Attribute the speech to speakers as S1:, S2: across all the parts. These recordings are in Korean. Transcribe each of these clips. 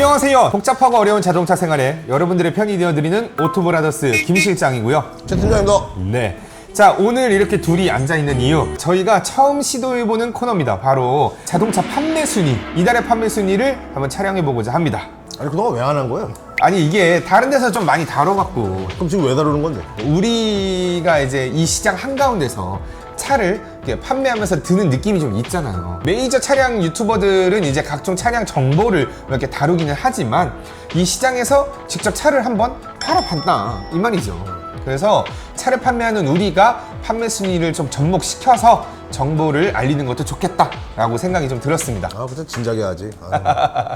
S1: 안녕하세요. 복잡하고 어려운 자동차 생활에 여러분들의 편이 되어드리는 오토브라더스 김 실장이고요.
S2: 최 팀장입니다.
S1: 네. 자, 오늘 이렇게 둘이 앉아있는 이유, 저희가 처음 시도해보는 코너입니다. 바로 자동차 판매 순위, 이달의 판매 순위를 한번 촬영해보고자 합니다.
S2: 아니 그동안 왜 안 한 거예요?
S1: 아니, 이게 다른 데서 좀 많이 다뤄갖고
S2: 그럼 지금 왜 다루는 건데?
S1: 우리가 이제 이 시장 한가운데서 차를 이렇게 판매하면서 드는 느낌이 좀 있잖아요. 메이저 차량 유튜버들은 이제 각종 차량 정보를 이렇게 다루기는 하지만 이 시장에서 직접 차를 한번 팔아봤다 이 말이죠. 그래서 차를 판매하는 우리가 판매 순위를 좀 접목시켜서 정보를 알리는 것도 좋겠다라고 생각이 좀 들었습니다.
S2: 부터 진작에 하지.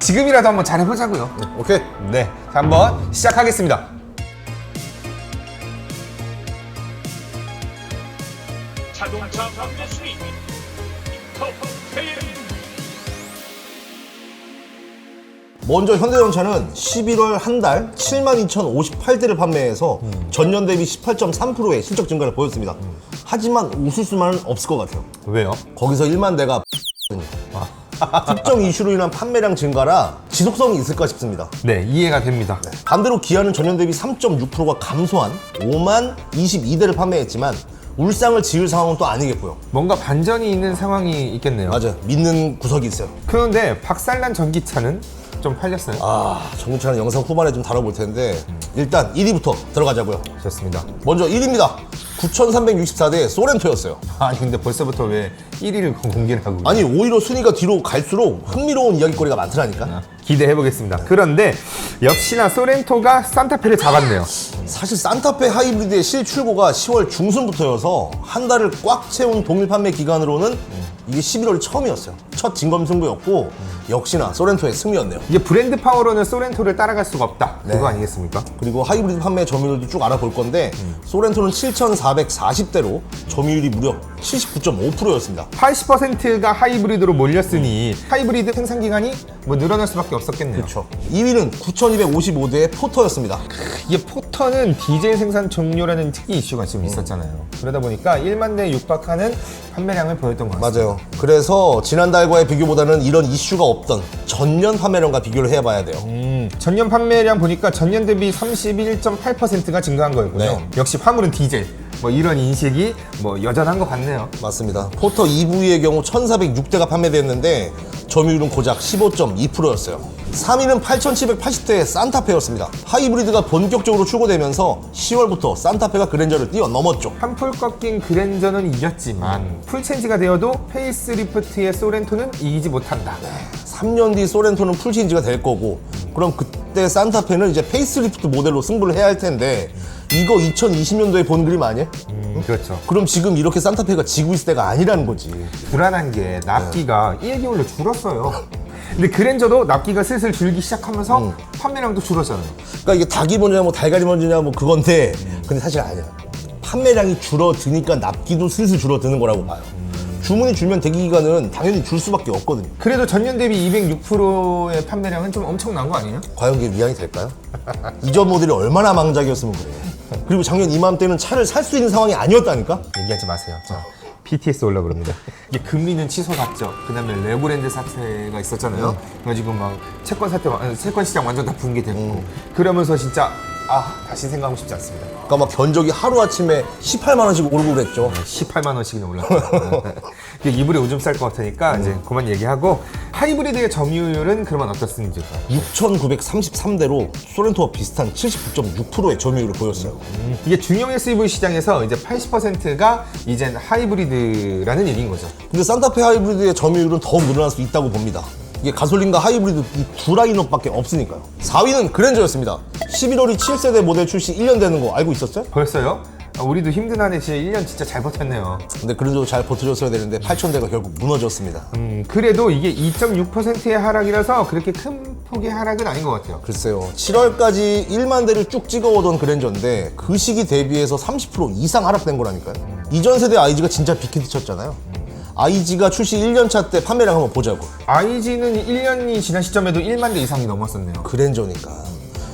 S1: 지금이라도 한번 잘해보자고요.
S2: 오케이.
S1: 네, 자, 한번 시작하겠습니다.
S3: 자동차 판매 순위 톱10.
S2: 먼저 현대자동차는 11월 한 달 72,058대를 판매해서 전년 대비 18.3%의 실적 증가를 보였습니다. 하지만 웃을 수만은 없을 것 같아요.
S1: 왜요?
S2: 거기서 1만 대가 특정 이슈로 인한 판매량 증가라 지속성이 있을까 싶습니다.
S1: 네, 이해가 됩니다.
S2: 반대로 기아는 전년 대비 3.6%가 감소한 5만 22대를 판매했지만 울상을 지을 상황은 또 아니겠고요.
S1: 뭔가 반전이 있는 상황이 있겠네요.
S2: 맞아요. 믿는 구석이 있어요.
S1: 그런데 박살난 전기차는 좀 팔렸어요.
S2: 전기차는 영상 후반에 좀 다뤄볼 텐데 일단 1위부터 들어가자고요.
S1: 좋습니다.
S2: 먼저 1위입니다. 9,364대 소렌토였어요.
S1: 아니, 근데 벌써부터 왜 1위를 공개를 하고
S2: 아니 오히려 순위가 뒤로 갈수록 흥미로운 이야기거리가 많더라니까.
S1: 기대해보겠습니다. 그런데 역시나 소렌토가 산타페를 잡았네요.
S2: 사실 산타페 하이브리드의 실출고가 10월 중순부터여서 한 달을 꽉 채운 동일 판매 기간으로는 이게 11월이 처음이었어요. 첫 진검승부였고 역시나 소렌토의 승리였네요.
S1: 이게 브랜드 파워로는 소렌토를 따라갈 수가 없다.
S2: 네.
S1: 그거 아니겠습니까?
S2: 그리고 하이브리드 판매 점유율도 쭉 알아볼 건데 소렌토는 7,440대로 점유율이 무려 79.5%였습니다.
S1: 80%가 하이브리드로 몰렸으니 하이브리드 생산 기간이 뭐 늘어날 수밖에 없었겠네요.
S2: 그렇죠. 2위는 9,255대의 포터였습니다.
S1: 이게 포터는 디젤 생산 종료라는 특이 이슈가 지금 있었잖아요. 그러다 보니까 1만 대 육박하는 판매량을 보였던 것 같습니다.
S2: 맞아요. 그래서 지난달과의 비교보다는 이런 이슈가 없던 전년 판매량과 비교를 해봐야 돼요.
S1: 전년 판매량 보니까 전년 대비 31.8%가 증가한 거였군요.
S2: 네.
S1: 역시 화물은 디젤. 뭐 이런 인식이 뭐 여전한 것 같네요.
S2: 맞습니다. 포터 EV의 경우 1,406대가 판매됐는데 점유율은 고작 15.2%였어요. 3위는 8,780대의 산타페였습니다. 하이브리드가 본격적으로 출고되면서 10월부터 산타페가 그랜저를 뛰어넘었죠.
S1: 한풀 꺾인 그랜저는 이겼지만 풀체인지가 되어도 페이스리프트의 소렌토는 이기지 못한다.
S2: 3년 뒤 소렌토는 풀체인지가 될 거고 그럼 그때 산타페는 이제 페이스리프트 모델로 승부를 해야 할 텐데 이거 2020년도에 본 그림 아니에요?
S1: 그렇죠.
S2: 그럼 지금 이렇게 산타페가 지고 있을 때가 아니라는 거지.
S1: 불안한 게 납기가 1개월로 줄었어요. 근데 그랜저도 납기가 슬슬 줄기 시작하면서 판매량도 줄었잖아요.
S2: 그러니까 이게 닭이 먼저냐 뭐 달걀이 먼저냐 뭐 그건데 근데 사실 아니야. 판매량이 줄어드니까 납기도 슬슬 줄어드는 거라고 봐요. 주문이 줄면 대기기간은 당연히 줄 수밖에 없거든요.
S1: 그래도 전년 대비 206%의 판매량은 좀 엄청난 거 아니에요?
S2: 과연 그게 위안이 될까요? 이전 모델이 얼마나 망작이었으면 그래요. 그리고 작년 이맘때는 차를 살 수 있는 상황이 아니었다니까?
S1: 얘기하지 마세요. 자, PTS 올라버립니다. 이게 금리는 취소됐죠. 그 다음에 레고랜드 사태가 있었잖아요. 그래가지고 막 채권 시장 완전 다 붕괴됐고. 그러면서 진짜 다시 생각하고 싶지 않습니다.
S2: 그러니까 막 견적이 하루아침에 18만 원씩 오르고 그랬죠.
S1: 18만 원씩이나 올랐어요. 이불에 오줌 쌀 것 같으니까 이제 그만 얘기하고 하이브리드의 점유율은 그러면 어떻습니까?
S2: 6,933대로 소렌토와 비슷한 79.6%의 점유율을 보였어요.
S1: 이게 중형 SUV 시장에서 이제 80%가 이젠 하이브리드라는 얘기인 거죠.
S2: 근데 산타페 하이브리드의 점유율은 더 늘어날 수 있다고 봅니다. 이게 가솔린과 하이브리드 이 두 라인업밖에 없으니까요. 4위는 그랜저였습니다. 11월이 7세대 모델 출시 1년 되는 거 알고 있었어요?
S1: 벌써요? 우리도 힘든 한해 진짜 1년 진짜 잘 버텼네요.
S2: 근데 그랜저도 잘 버텨줬어야 되는데 8,000대가 결국 무너졌습니다.
S1: 그래도 이게 2.6%의 하락이라서 그렇게 큰 폭의 하락은 아닌 것 같아요.
S2: 글쎄요. 7월까지 1만 대를 쭉 찍어오던 그랜저인데 그 시기 대비해서 30% 이상 하락된 거라니까요. 이전 세대 IG가 진짜 빅히트 쳤잖아요. IG가 출시 1년차 때 판매량 한번 보자고.
S1: IG는 1년이 지난 시점에도 1만 대 이상이 넘었었네요.
S2: 그랜저니까.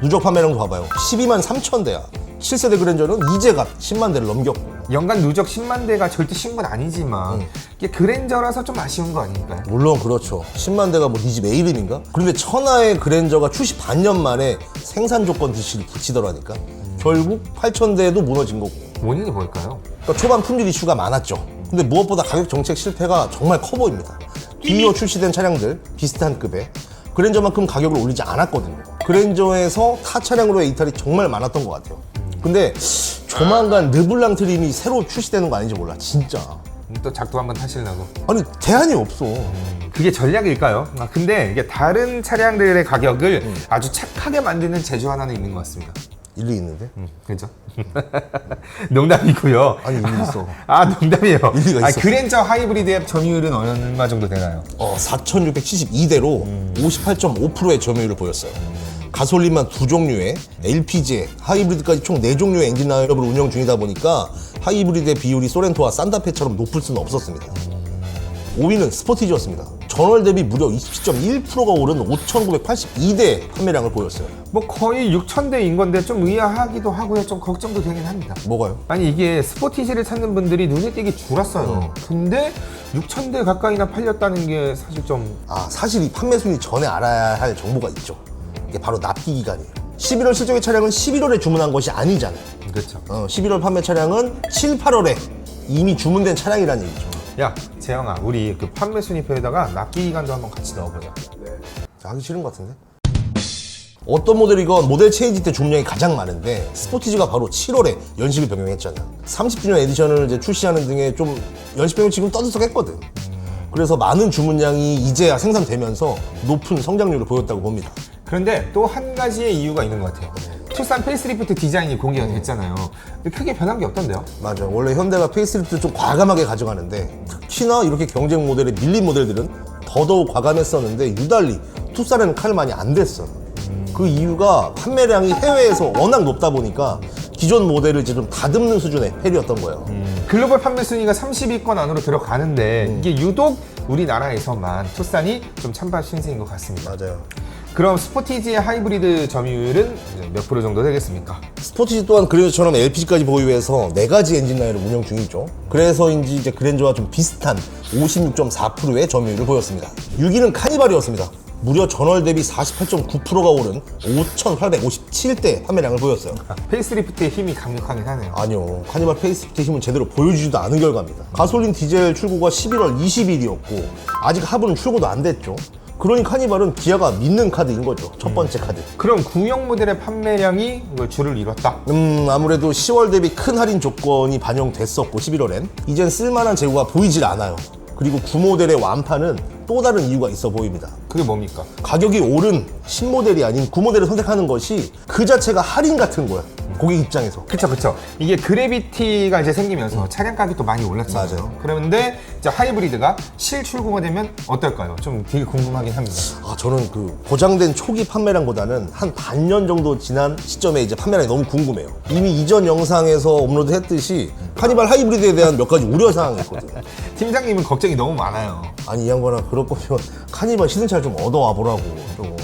S2: 누적 판매량도 봐봐요. 12만 3천 대야. 7세대 그랜저는 이제 갓 10만 대를 넘겼고.
S1: 연간 누적 10만 대가 절대 쉬운 건 아니지만 이게 그랜저라서 좀 아쉬운 거 아닐까요?
S2: 물론 그렇죠. 10만 대가 뭐 네 집 내 이름인가? 그런데 천하의 그랜저가 출시 반년 만에 생산 조건 DC를 붙이더라니까. 결국 8,000대도 무너진 거고.
S1: 원인이 뭘까요?
S2: 그러니까 초반 품질 이슈가 많았죠. 근데 무엇보다 가격 정책 실패가 정말 커 보입니다. 뒤이어 출시된 차량들 비슷한 급에 그랜저만큼 가격을 올리지 않았거든요. 그랜저에서 타 차량으로의 이탈이 정말 많았던 것 같아요. 근데 조만간 르블랑 트림이 새로 출시되는 거 아닌지 몰라, 진짜.
S1: 또 작두 한번 타시려고.
S2: 아니 대안이 없어.
S1: 그게 전략일까요? 근데 이게 다른 차량들의 가격을 아주 착하게 만드는 제조 하나는 있는 것 같습니다.
S2: 일리 있는데?
S1: 그죠? 농담이고요.
S2: 아니 일리 있어.
S1: 아, 농담이에요.
S2: 일리가 있어.
S1: 그랜저 하이브리드의 점유율은 얼마 정도 되나요?
S2: 4,672대로 58.5%의 점유율을 보였어요. 가솔린만 2종류의 LPG, 하이브리드까지 총 4종류의 엔진 라인업을 운영 중이다 보니까 하이브리드의 비율이 소렌토와 산타페처럼 높을 수는 없었습니다. 5위는 스포티지였습니다. 전월 대비 무려 27.1%가 오른 5,982대 판매량을 보였어요.
S1: 뭐 거의 6,000대인 건데 좀 의아하기도 하고요. 좀 걱정도 되긴 합니다.
S2: 뭐가요?
S1: 아니 이게 스포티지를 찾는 분들이 눈에 띄게 줄었어요. 근데 6,000대 가까이나 팔렸다는 게 사실 좀
S2: 사실 이 판매 순위 전에 알아야 할 정보가 있죠. 이게 바로 납기 기간이에요. 11월 실적의 차량은 11월에 주문한 것이 아니잖아요.
S1: 그렇죠.
S2: 11월 판매 차량은 7, 8월에 이미 주문된 차량이라는 얘기죠.
S1: 야, 재영아, 우리 그 판매 순위표에다가 납기 기간도 한번 같이 넣어보자.
S2: 하기 싫은 것 같은데? 어떤 모델이건 모델 체인지 때 주문량이 가장 많은데 스포티지가 바로 7월에 연식을 변경했잖아. 30주년 에디션을 이제 출시하는 등의 좀 연식 변경 지금 떠들썩했거든. 그래서 많은 주문량이 이제야 생산되면서 높은 성장률을 보였다고 봅니다.
S1: 그런데 또 한 가지의 이유가 있는 것 같아요. 투싼 페이스리프트 디자인이 공개가 됐잖아요. 근데 크게 변한 게 없던데요?
S2: 맞아. 원래 현대가 페이스리프트 좀 과감하게 가져가는데 특히나 이렇게 경쟁 모델의 밀린 모델들은 더더욱 과감했었는데 유달리 투싼에는 칼 많이 안 됐어. 그 이유가 판매량이 해외에서 워낙 높다 보니까 기존 모델을 이제 좀 다듬는 수준의 헬이었던 거예요.
S1: 글로벌 판매 순위가 30위권 안으로 들어가는데 이게 유독 우리나라에서만 투싼이 좀 찬반 신세인 것 같습니다.
S2: 맞아요.
S1: 그럼 스포티지의 하이브리드 점유율은 이제 몇 프로 정도 되겠습니까?
S2: 스포티지 또한 그랜저처럼 LPG까지 보유해서 4가지 엔진 라인을 운영 중이죠. 그래서인지 이제 그랜저와 좀 비슷한 56.4%의 점유율을 보였습니다. 6위는 카니발이었습니다. 무려 전월 대비 48.9%가 오른 5,857대 판매량을 보였어요.
S1: 페이스리프트의 힘이 강력하긴 하네요.
S2: 아니요. 카니발 페이스리프트 힘은 제대로 보여주지도 않은 결과입니다. 가솔린 디젤 출고가 11월 20일이었고 아직 하부는 출고도 안 됐죠. 그러니 카니발은 기아가 믿는 카드인 거죠. 첫 번째 카드.
S1: 그럼 구형 모델의 판매량이 이걸 줄을 이뤘다?
S2: 아무래도 10월 대비 큰 할인 조건이 반영됐었고 11월엔 이젠 쓸만한 재고가 보이질 않아요. 그리고 구모델의 완판은 또 다른 이유가 있어 보입니다.
S1: 그게 뭡니까?
S2: 가격이 오른 신모델이 아닌 구모델을 선택하는 것이 그 자체가 할인 같은 거야. 고객 입장에서.
S1: 그쵸. 이게 그래비티가 이제 생기면서 차량 가격도 많이 올랐잖아요.
S2: 맞아요.
S1: 그런데 이제 하이브리드가 실출고가 되면 어떨까요? 좀 되게 궁금하긴 합니다.
S2: 저는 그 보장된 초기 판매량보다는 한 반년 정도 지난 시점에 이제 판매량이 너무 궁금해요. 이미 이전 영상에서 업로드 했듯이 카니발 하이브리드에 대한 몇 가지 우려사항이 있거든요.
S1: 팀장님은 걱정이 너무 많아요.
S2: 아니 이 양반아 그럴 거면 카니발 시승차를 좀 얻어와 보라고 좀.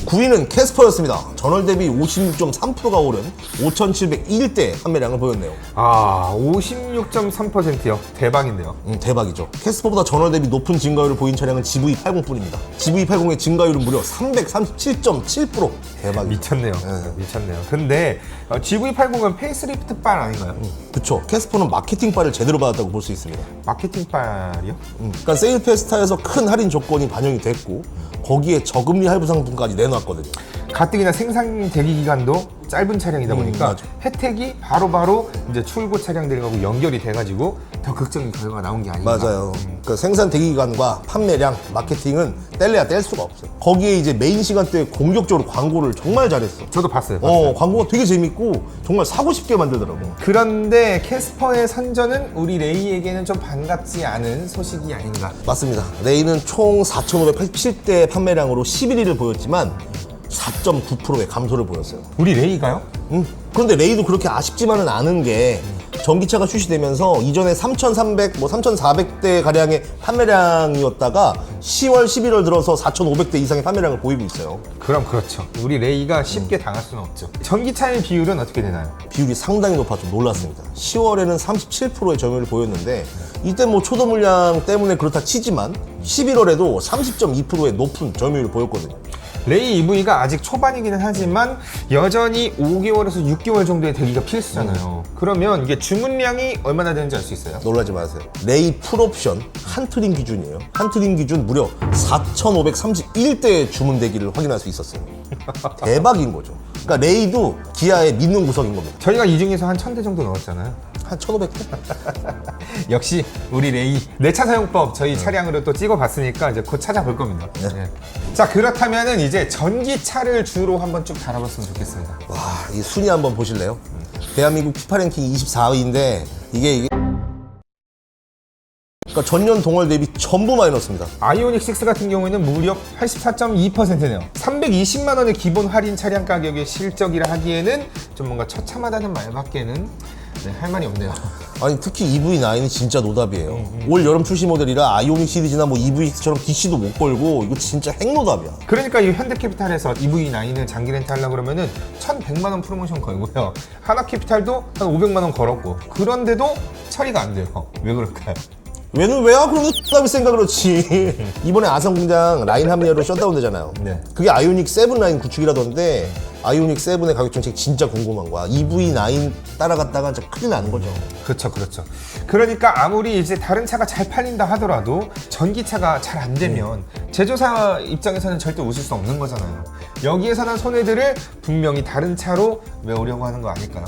S2: 9위는 캐스퍼였습니다. 전월 대비 56.3%가 오른 5,701대 판매량을 보였네요.
S1: 56.3%요. 대박인데요.
S2: 대박이죠. 캐스퍼보다 전월 대비 높은 증가율을 보인 차량은 GV80뿐입니다. GV80의 증가율은 무려 337.7%. 대박이죠.
S1: 미쳤네요. 미쳤네요. 근데 GV80은 페이스리프트빨 아닌가요?
S2: 그쵸. 캐스퍼는 마케팅빨을 제대로 받았다고 볼 수 있습니다.
S1: 마케팅빨이요?
S2: 그러니까 세일페스타에서 큰 할인 조건이 반영이 됐고 거기에 저금리 할부 상품까지 내놨거든요.
S1: 가뜩이나 생산 대기 기간도 짧은 차량이다 보니까
S2: 맞아.
S1: 혜택이 바로바로 이제 출고 차량들하고 연결이 돼가지고 더 극적인 결과가 나온 게 아닌가.
S2: 맞아요. 그 생산 대기 기간과 판매량, 마케팅은 뗄래야 뗄 수가 없어요. 거기에 이제 메인 시간대에 공격적으로 광고를 정말 잘했어.
S1: 저도 봤어요.
S2: 광고가 되게 재밌고 정말 사고 싶게 만들더라고.
S1: 그런데 캐스퍼의 선전은 우리 레이에게는 좀 반갑지 않은 소식이 아닌가.
S2: 맞습니다. 레이는 총 4,587대 판매량으로 11위를 보였지만 4.9%의 감소를 보였어요.
S1: 우리 레이가요?
S2: 그런데 레이도 그렇게 아쉽지만은 않은 게 전기차가 출시되면서 이전에 3,300, 뭐 3,400대 가량의 판매량이었다가 10월, 11월 들어서 4,500대 이상의 판매량을 보이고 있어요.
S1: 그럼 그렇죠. 우리 레이가 쉽게 당할 수는 없죠. 전기차의 비율은 어떻게 되나요?
S2: 비율이 상당히 높아 좀 놀랐습니다. 10월에는 37%의 점유율을 보였는데 이때 뭐 초도 물량 때문에 그렇다 치지만 11월에도 30.2%의 높은 점유율을 보였거든요.
S1: 레이 EV가 아직 초반이기는 하지만 여전히 5개월에서 6개월 정도의 대기가 필수잖아요. 그러면 이게 주문량이 얼마나 되는지 알 수 있어요?
S2: 놀라지 마세요. 레이 풀옵션 한 트림 기준이에요. 한 트림 기준 무려 4,531대의 주문 대기를 확인할 수 있었어요. 대박인 거죠. 그러니까 레이도 기아의 믿는 구석인 겁니다.
S1: 저희가 이 중에서 한 1000대 정도 넣었잖아요.
S2: 한 1,500대?
S1: 역시 우리 레이 내차 사용법 저희 차량으로 또 찍어봤으니까 이제 곧 찾아볼 겁니다. 예. 자, 그렇다면은 이제 전기차를 주로 한번 쭉 다뤄봤으면 좋겠습니다.
S2: 와, 이 순위 한번 보실래요? 대한민국 피파 랭킹 24위인데 이게 그러니까 전년 동월 대비 전부 마이너스입니다.
S1: 아이오닉 6 같은 경우에는 무려 84.2%네요. 320만 원의 기본 할인 차량 가격의 실적이라 하기에는 좀 뭔가 처참하다는 말밖에는 할 말이 없네요.
S2: 아니 특히 EV9이 진짜 노답이에요. 올 여름 출시 모델이라 아이오닉 시리즈나 뭐 EV6처럼 DC도 못 걸고 이거 진짜 핵노답이야.
S1: 그러니까 이 현대캐피탈에서 EV9을 장기 렌트 하려고 그러면은 1,100만 원 프로모션 걸고요. 하나캐피탈도 한 500만 원 걸었고 그런데도 처리가 안 돼요. 왜 그럴까요?
S2: 왜는 왜야? 그럼 땀이 센가 그렇지. 이번에 아산 공장 라인 합리화로 셧다운 되잖아요.
S1: 네.
S2: 그게 아이오닉 7 라인 구축이라던데 아이오닉 7의 가격 정책 진짜 궁금한 거야. EV9 따라갔다가 진짜 큰일 나는 거죠.
S1: 그렇죠, 그렇죠. 그러니까 아무리 이제 다른 차가 잘 팔린다 하더라도 전기차가 잘 안 되면 제조사 입장에서는 절대 웃을 수 없는 거잖아요. 여기에서 난 손해들을 분명히 다른 차로 메우려고 하는 거 아닐까?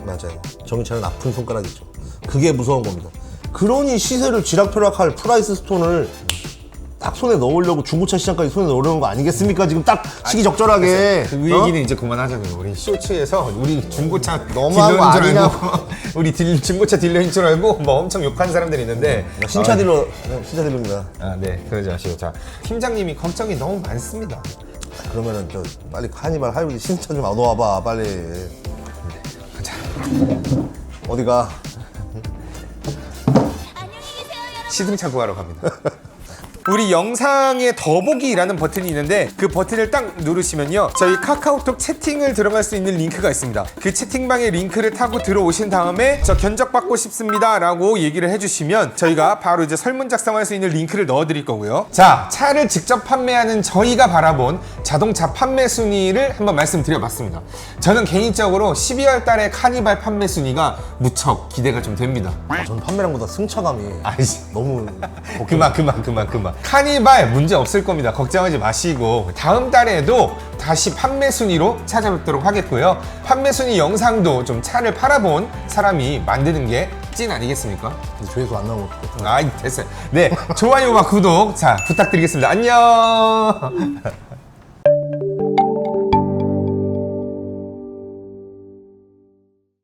S2: 맞아요. 전기차는 아픈 손가락이죠. 그게 무서운 겁니다. 그러니 시세를 쥐락펴락할 프라이스 스톤을 딱 손에 넣으려고 중고차 시장까지 손에 넣으려는 거 아니겠습니까? 지금 딱 시기 적절하게.
S1: 그 얘기는 이제 그만하자고요. 우리 쇼츠에서 우리 중고차
S2: 너무한 거
S1: 딜러인 줄
S2: 아니냐고.
S1: 알고 우리 중고차 딜러인 줄 알고 뭐 엄청 욕하는 사람들이 있는데
S2: 신차 딜러, 신차 딜러입니다.
S1: 아, 네, 그러지 마시고. 자, 팀장님이 걱정이 너무 많습니다.
S2: 그러면은 저 빨리 카니발 하이브리드 신차 좀 얻어와봐 빨리.
S1: 가자.
S2: 어디가?
S1: 시승차 구하러 갑니다. 우리 영상에 더보기라는 버튼이 있는데 그 버튼을 딱 누르시면요 저희 카카오톡 채팅을 들어갈 수 있는 링크가 있습니다. 그 채팅방에 링크를 타고 들어오신 다음에 저 견적받고 싶습니다 라고 얘기를 해주시면 저희가 바로 이제 설문 작성할 수 있는 링크를 넣어 드릴 거고요. 자, 차를 직접 판매하는 저희가 바라본 자동차 판매 순위를 한번 말씀드려 봤습니다. 저는 개인적으로 12월 달에 카니발 판매 순위가 무척 기대가 좀 됩니다.
S2: 전 판매량보다 승차감이
S1: 아이씨,
S2: 너무
S1: 그만. 카니발 문제 없을 겁니다. 걱정하지 마시고 다음 달에도 다시 판매 순위로 찾아뵙도록 하겠고요. 판매 순위 영상도 좀 차를 팔아본 사람이 만드는 게 찐 아니겠습니까?
S2: 조회수 안 나오면 어떡해.
S1: 아이 됐어요. 네, 좋아요와 구독 자 부탁드리겠습니다. 안녕.